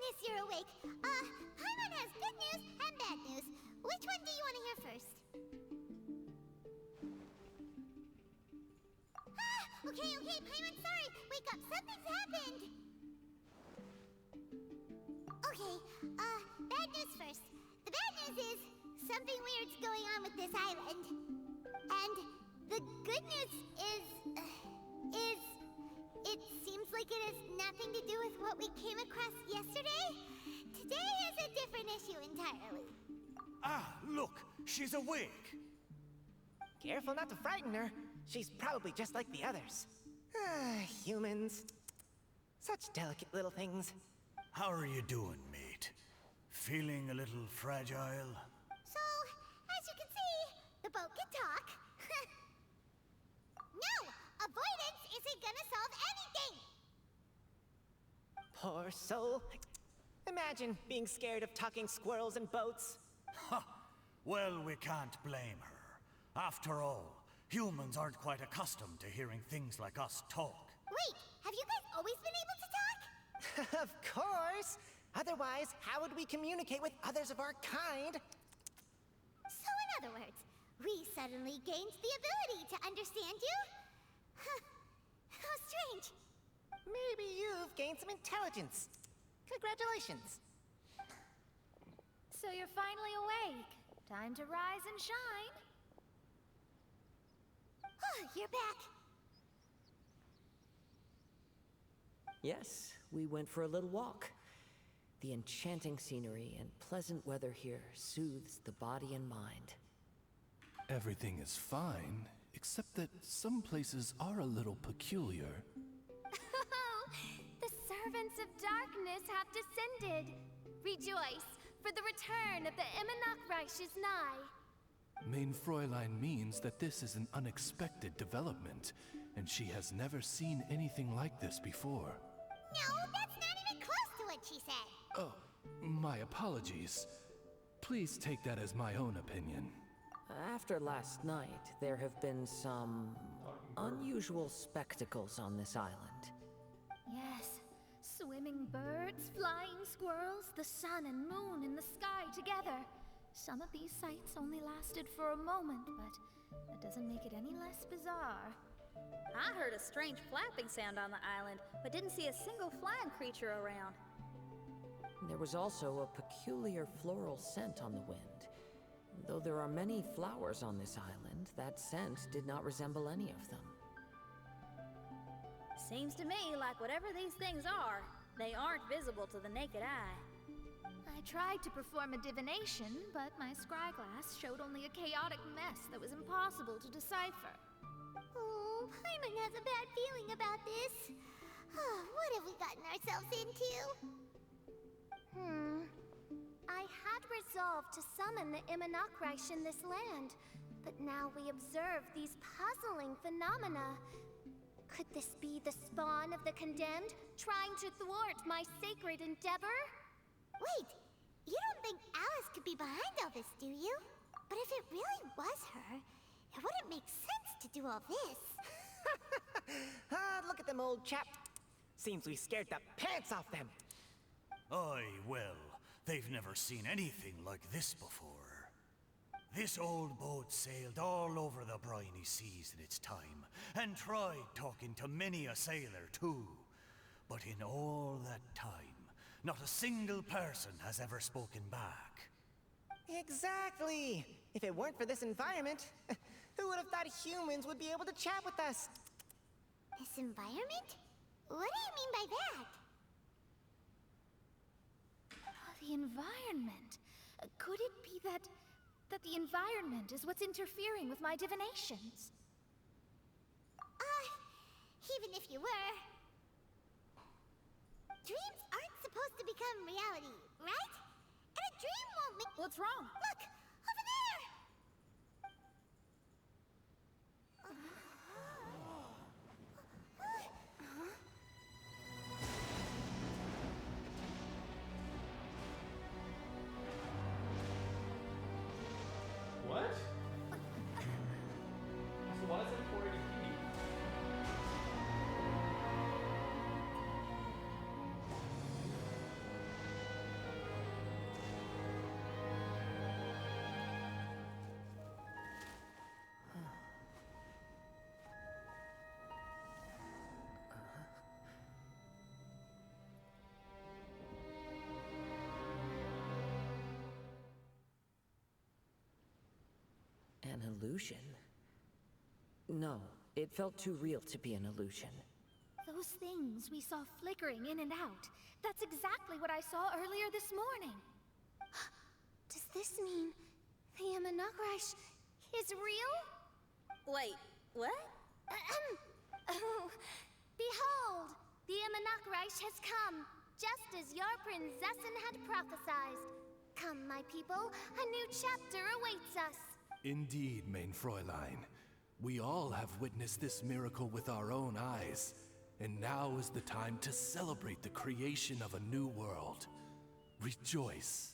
goodness you're awake. Paimon has good news and bad news. Which one do you want to hear first? Okay, Paimon, sorry. Wake up, something's happened. Okay, bad news first. The bad news is something weird's going on with this island. And the good news is it seems like it has nothing to do with what we came across yesterday. Today is a different issue entirely. Ah, look, she's awake. Careful not to frighten her. She's probably just like the others. Humans. Such delicate little things. How are you doing, mate? Feeling a little fragile? So, as you can see, the boat can talk. No! Avoidance isn't gonna solve anything! Poor soul. Imagine being scared of talking squirrels and boats. Ha! Well, we can't blame her. After all, humans aren't quite accustomed to hearing things like us talk. Wait, have you guys always been able to talk? Of course! Otherwise, how would we communicate with others of our kind? So in other words, we suddenly gained the ability to understand you? Huh. How strange. Maybe you've gained some intelligence. Congratulations. So you're finally awake. Time to rise and shine. You're back. Yes, we went for a little walk. The enchanting scenery and pleasant weather here soothes the body and mind. Everything is fine, except that some places are a little peculiar. The servants of darkness have descended. Rejoice, for the return of the Imanok is nigh. Main Fräulein means that this is an unexpected development, and she has never seen anything like this before. No, that's not even close to what she said. Oh, my apologies. Please take that as my own opinion. After last night, there have been some unusual spectacles on this island. Yes, swimming birds, flying squirrels, the sun and moon in the sky together. Some of these sights only lasted for a moment, but that doesn't make it any less bizarre. I heard a strange flapping sound on the island, but didn't see a single flying creature around. There was also a peculiar floral scent on the wind. Though there are many flowers on this island, that scent did not resemble any of them. Seems to me like whatever these things are, they aren't visible to the naked eye. I tried to perform a divination, but my scryglass showed only a chaotic mess that was impossible to decipher. Oh, Paimon has a bad feeling about this. What have we gotten ourselves into? I had resolved to summon the Imanok in this land, but now we observe these puzzling phenomena. Could this be the spawn of the condemned, trying to thwart my sacred endeavor? Wait, you don't think Alice could be behind all this, do you? But if it really was her, it wouldn't make sense to do all this. Look at them, old chap. Seems we scared the pants off them. Aye, well, they've never seen anything like this before. This old boat sailed all over the briny seas in its time, and tried talking to many a sailor too. But in all that time, not a single person has ever spoken back. Exactly. If it weren't for this environment, who would have thought humans would be able to chat with us? This environment? What do you mean by that? The environment. Could it be that the environment is what's interfering with my divinations? Even if you were... Dreams aren't supposed to become reality, right? And a dream won't make... What's wrong? Look! Over there! What? So why is it 480p? illusion? No, it felt too real to be an illusion. Those things we saw flickering in and out. That's exactly what I saw earlier this morning. Does this mean the Imanakrish is real? Wait, what? Oh, behold, the Imanakrish has come, just as your princessin had prophesied. Come, my people, a new chapter awaits us. Indeed, mein Fräulein. We all have witnessed this miracle with our own eyes, and now is the time to celebrate the creation of a new world. Rejoice.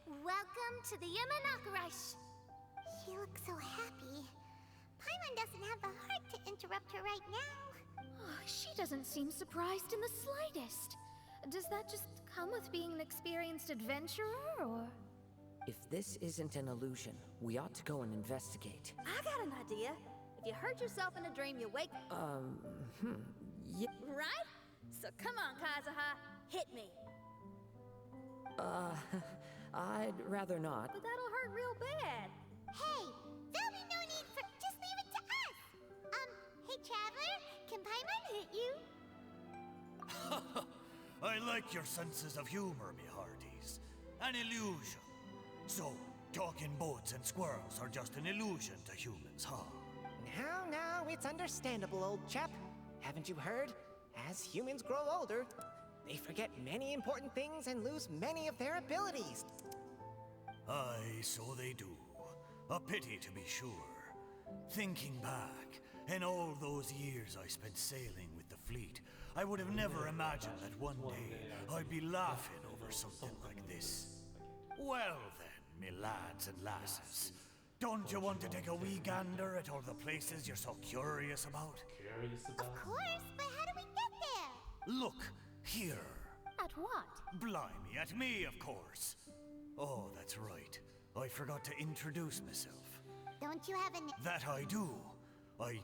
Welcome to the Imanakrish. She looks so happy. Paimon doesn't have the heart to interrupt her right now. Oh, she doesn't seem surprised in the slightest. Does that just come with being an experienced adventurer, or...? If this isn't an illusion, we ought to go and investigate. I got an idea. If you hurt yourself in a dream, you wake... Yeah. Right? So come on, Kazuha, hit me. I'd rather not. But that'll hurt real bad. Hey, there'll be no need for... Just leave it to us! Hey, Traveler, can Paimon hit you? I like your senses of humor, me hearties. An illusion. So, talking boats and squirrels are just an illusion to humans, huh? Now, it's understandable, old chap. Haven't you heard? As humans grow older, they forget many important things and lose many of their abilities. Aye, so they do. A pity to be sure. Thinking back, in all those years I spent sailing with the fleet, I would have never imagined that one day I'd be laughing over something like this. Well then, me lads and lasses, don't you want to take a wee gander at all the places you're so curious about? Curious about? Of course, but how do we get there? Look, here. At what? Blimey, at me, of course. Oh, that's right. I forgot to introduce myself. Don't you have an... That I do. I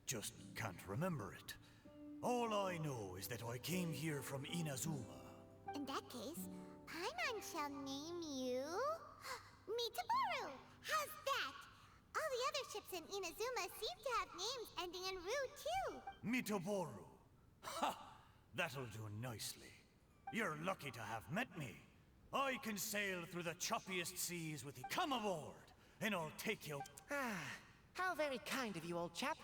just can't remember it. All I know is that I came here from Inazuma. In that case, Paimon shall name you... Mitaboru! How's that? All the other ships in Inazuma seem to have names ending in Ru, too. Mitoboru. Ha! That'll do nicely. You're lucky to have met me. I can sail through the choppiest seas with you. Come aboard, and I'll take you... How very kind of you, old chap.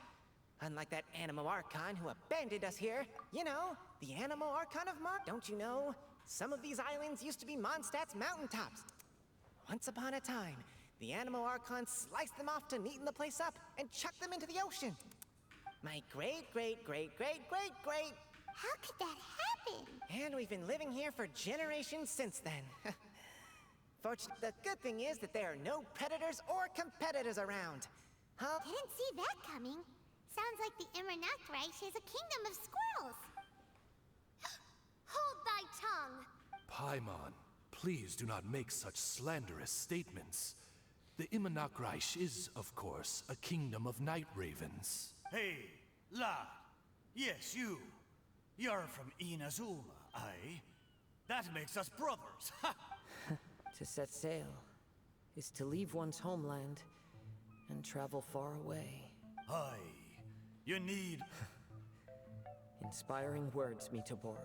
Unlike that Animo Archon who abandoned us here. You know, the Animo Archon of Mark, don't you know? Some of these islands used to be Mondstadt's mountaintops. Once upon a time, the Animo Archon sliced them off to neaten the place up and chucked them into the ocean. My great... How could that happen? And we've been living here for generations since then. Fortunately, the good thing is that there are no predators or competitors around. Huh? Didn't see that coming. Sounds like the Imanakrish is a kingdom of squirrels. Hold thy tongue! Paimon, please do not make such slanderous statements. The Imanakrish is, of course, a kingdom of night ravens. Hey, lad. Yes, you. You're from Inazuma, aye? That makes us brothers, ha! To set sail is to leave one's homeland and travel far away. Aye. You need... Inspiring words, Mitoboru.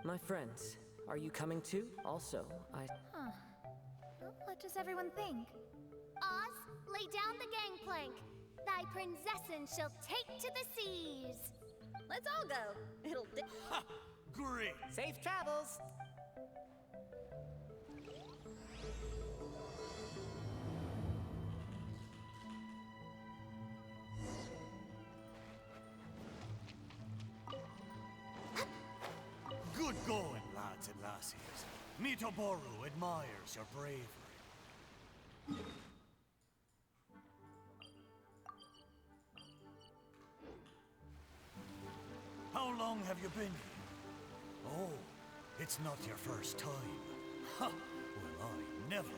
My friends, are you coming too? Also, Huh. Well, what does everyone think? Oz, lay down the gangplank. Thy princessin shall take to the seas. Let's all go. It'll Ha! Great! Safe travels! Good going, lads and lassies. Mitoboru admires your bravery. How long have you been here? Oh, it's not your first time. Ha! Well, I never.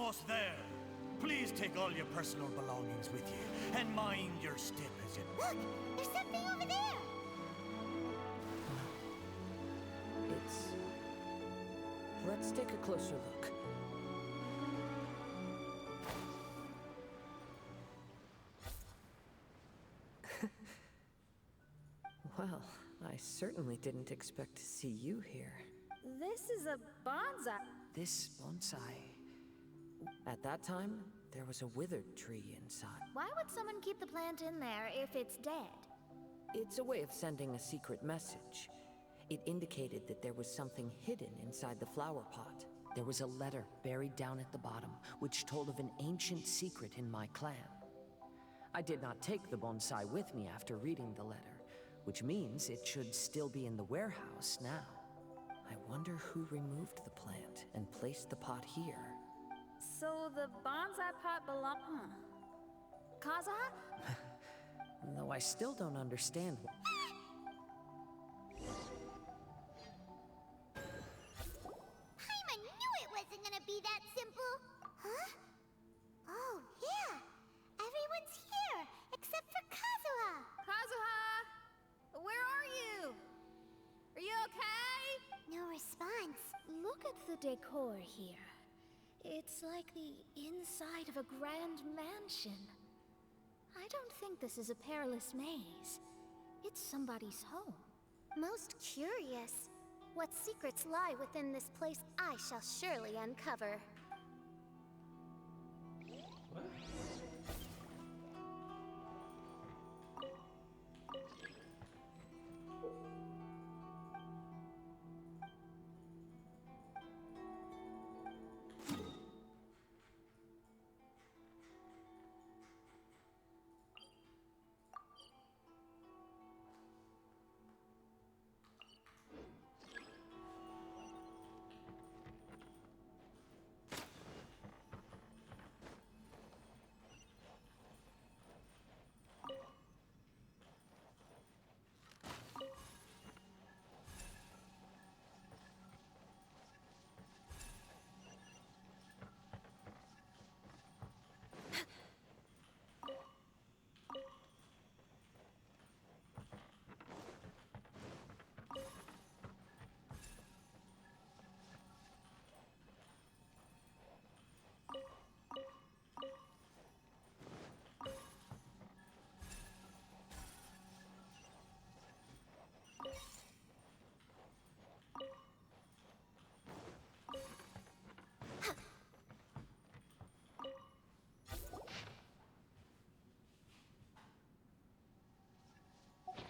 Almost there. Please take all your personal belongings with you, and mind your step as you... Look! There's something over there! It's... Let's take a closer look. Well, I certainly didn't expect to see you here. This is a bonsai. This bonsai... At that time, there was a withered tree inside. Why would someone keep the plant in there if it's dead? It's a way of sending a secret message. It indicated that there was something hidden inside the flower pot. There was a letter buried down at the bottom, which told of an ancient secret in my clan. I did not take the bonsai with me after reading the letter, which means it should still be in the warehouse now. I wonder who removed the plant and placed the pot here. So the bonsai pot belong... Kazuha? Though I still don't understand. Paimon knew it wasn't gonna be that simple! Huh? Oh, yeah! Everyone's here, except for Kazuha! Kazuha! Where are you? Are you okay? No response. Look at the decor here. It's like the inside of a grand mansion. I don't think this is a perilous maze. It's somebody's home. Most curious. What secrets lie within this place, I shall surely uncover. What?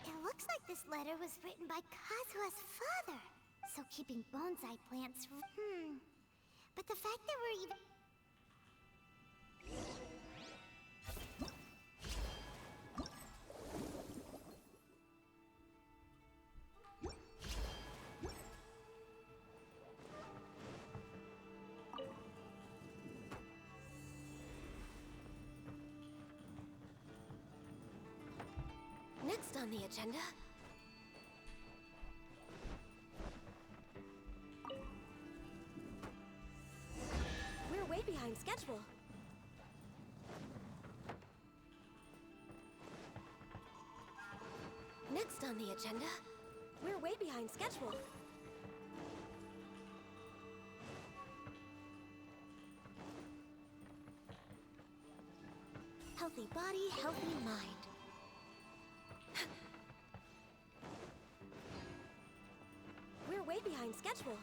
It looks like this letter was written by Kazuha's father. So keeping bonsai plants... But the fact that we're even... Next on the agenda... We're way behind schedule. Next on the agenda... We're way behind schedule. Healthy body, healthy mind. We're way behind schedule.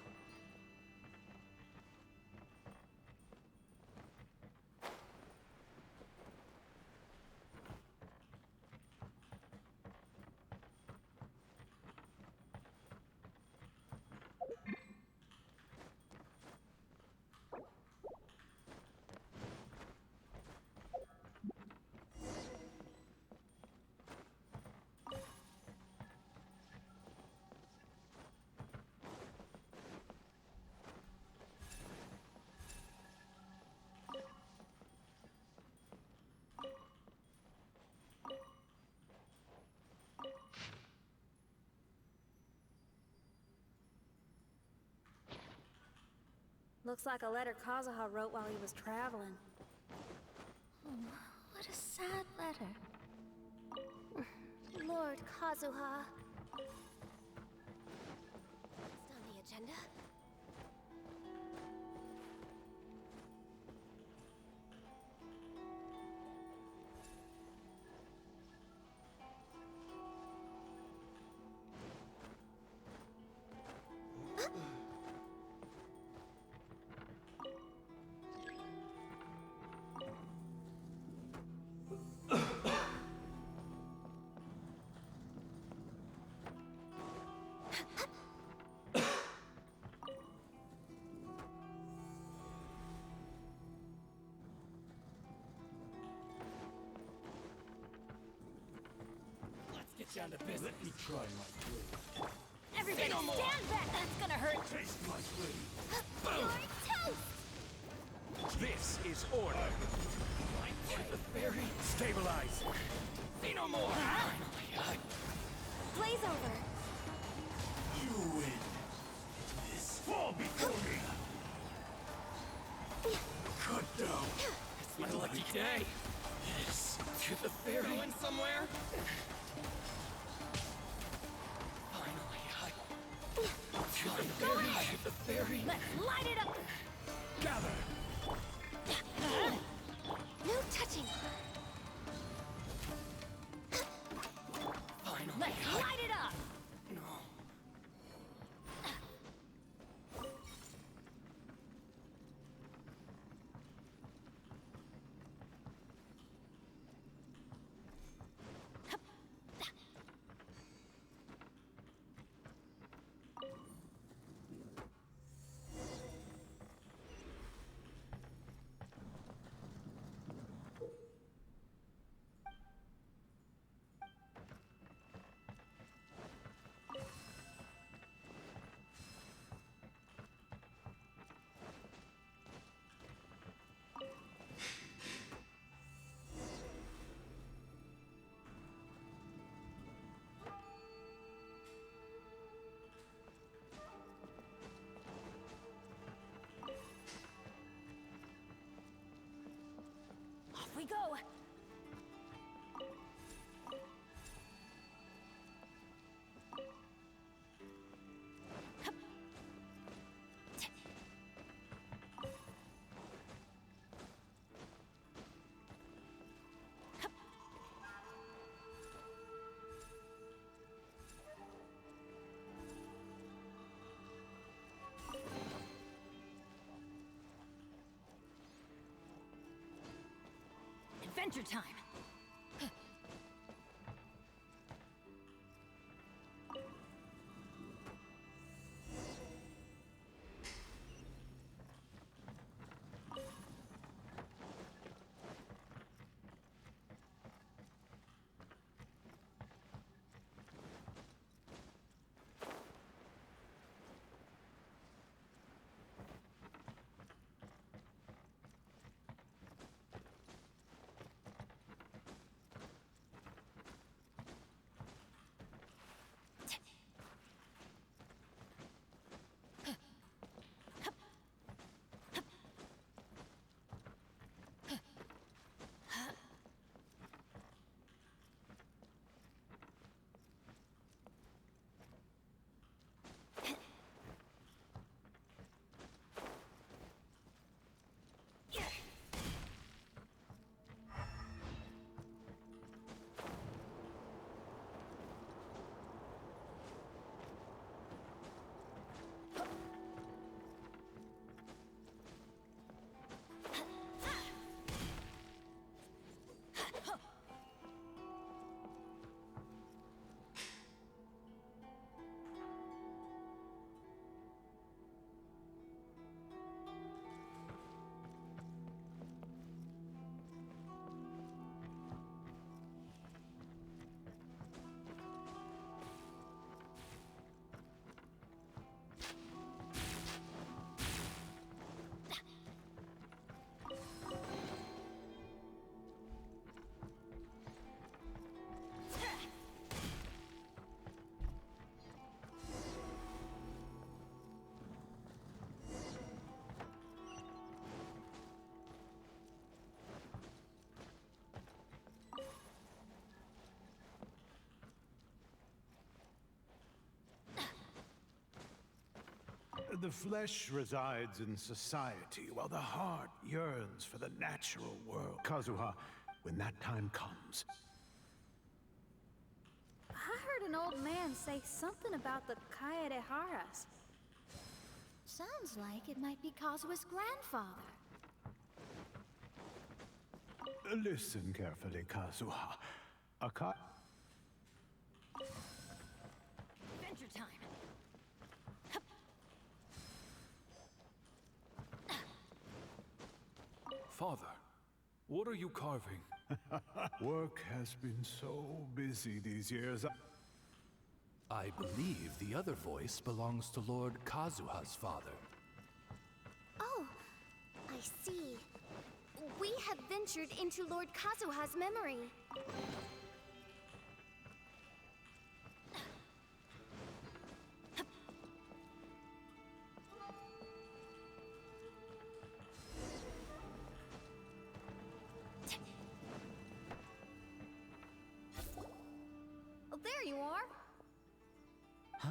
Looks like a letter Kazuha wrote while he was traveling. What a sad letter. Lord Kazuha. Next on the agenda. Get down to business. Let me try my blade. Everybody no more. stand back! That's gonna hurt! Taste my blade. You're toast! This is order. Shoot the fairy. Stabilize. Say no more. Blaze over! You win. This fall before me. Cut down. It's my lucky day. This. To the fairy. Going somewhere? Finally, to the fairy. Let's light it up! Gather. No touching! Finally, Let's light it up! No. Off we go! Adventure time! The flesh resides in society, while the heart yearns for the natural world. Kazuha, when that time comes... I heard an old man say something about the Kaedeharas. Sounds like it might be Kazuha's grandfather. Listen carefully, Kazuha. Adventure time. Father, what are you carving? Work has been so busy these years. I believe the other voice belongs to Lord Kazuha's father. Oh, I see. We have ventured into Lord Kazuha's memory. Oh, there you are. Huh?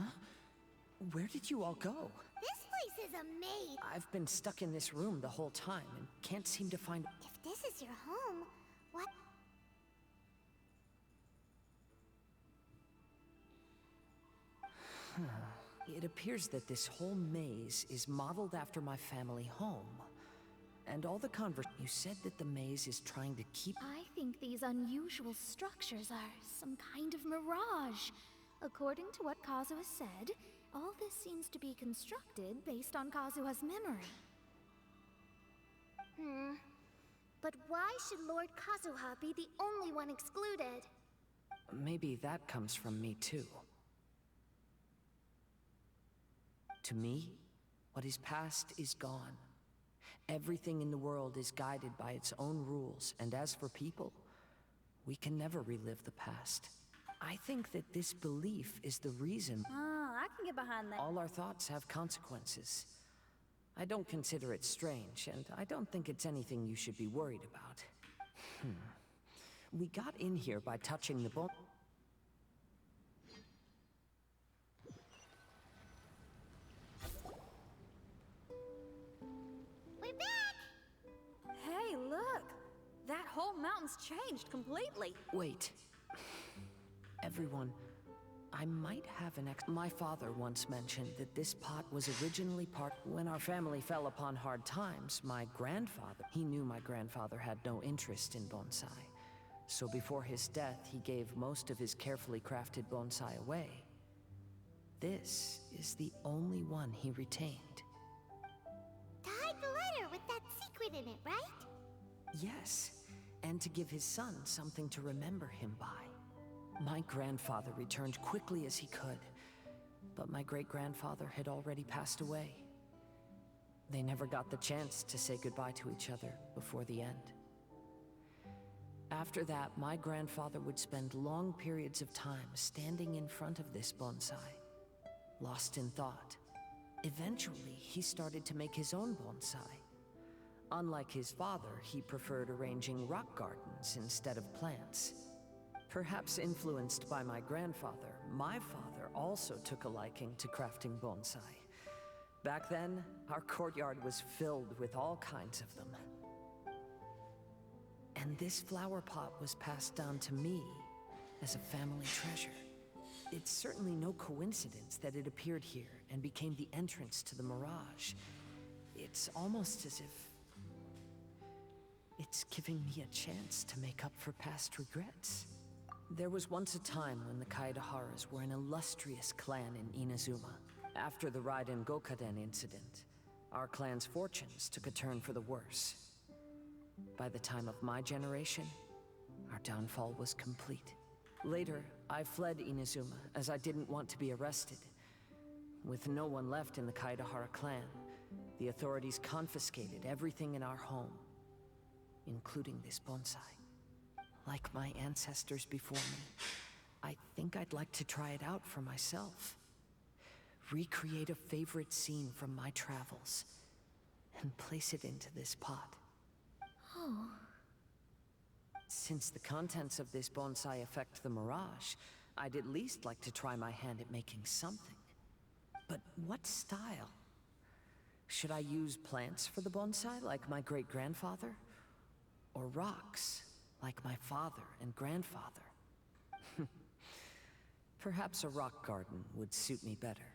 Where did you all go? This place is a maze. I've been stuck in this room the whole time and can't seem to find... If this is your home, what? It appears that this whole maze is modeled after my family home. And all the You said that the maze is trying to keep... I think these unusual structures are some kind of mirage. According to what Kazuha said, all this seems to be constructed based on Kazuha's memory. But why should Lord Kazuha be the only one excluded? Maybe that comes from me too. To me, what is past is gone. Everything in the world is guided by its own rules, and as for people, we can never relive the past. I think that this belief is the reason I can get behind that. all our thoughts have consequences. I don't consider it strange, and I don't think it's anything you should be worried about. We got in here by touching the bone. We're back! Hey, look! That whole mountain's changed completely. Wait. Everyone, I might have an My father once mentioned that this pot was originally When our family fell upon hard times, my grandfather... He knew my grandfather had no interest in bonsai. So before his death, he gave most of his carefully crafted bonsai away. This is the only one he retained. To hide the letter with that secret in it, right? Yes, and to give his son something to remember him by. My grandfather returned quickly as he could, but my great-grandfather had already passed away. They never got the chance to say goodbye to each other before the end. After that, my grandfather would spend long periods of time standing in front of this bonsai, lost in thought. Eventually, he started to make his own bonsai. Unlike his father, he preferred arranging rock gardens instead of plants. Perhaps influenced by my grandfather, my father also took a liking to crafting bonsai. Back then, our courtyard was filled with all kinds of them. And this flower pot was passed down to me as a family treasure. It's certainly no coincidence that it appeared here and became the entrance to the mirage. It's almost as if it's giving me a chance to make up for past regrets. There was once a time when the Kaedeharas were an illustrious clan in Inazuma. After the Raiden Gokaden incident, our clan's fortunes took a turn for the worse. By the time of my generation, our downfall was complete. Later, I fled Inazuma as I didn't want to be arrested. With no one left in the Kaedehara clan, the authorities confiscated everything in our home, including this bonsai. Like my ancestors before me, I think I'd like to try it out for myself. Recreate a favorite scene from my travels, and place it into this pot. Oh. Since the contents of this bonsai affect the mirage, I'd at least like to try my hand at making something. But what style? Should I use plants for the bonsai, like my great-grandfather? Or rocks, like my father and grandfather? Perhaps a rock garden would suit me better.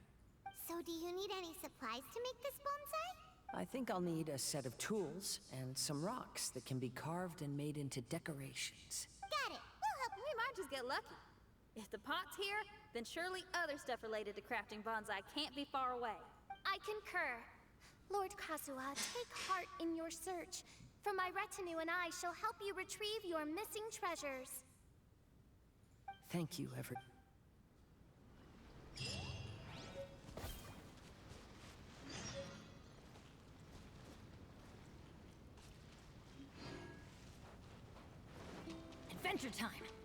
So do you need any supplies to make this bonsai? I think I'll need a set of tools and some rocks that can be carved and made into decorations. Got it. We'll help you. We might just get lucky. If the pot's here, then surely other stuff related to crafting bonsai can't be far away. I concur. Lord Kazuha, take heart in your search. For my retinue and I shall help you retrieve your missing treasures. Thank you, Adventure time!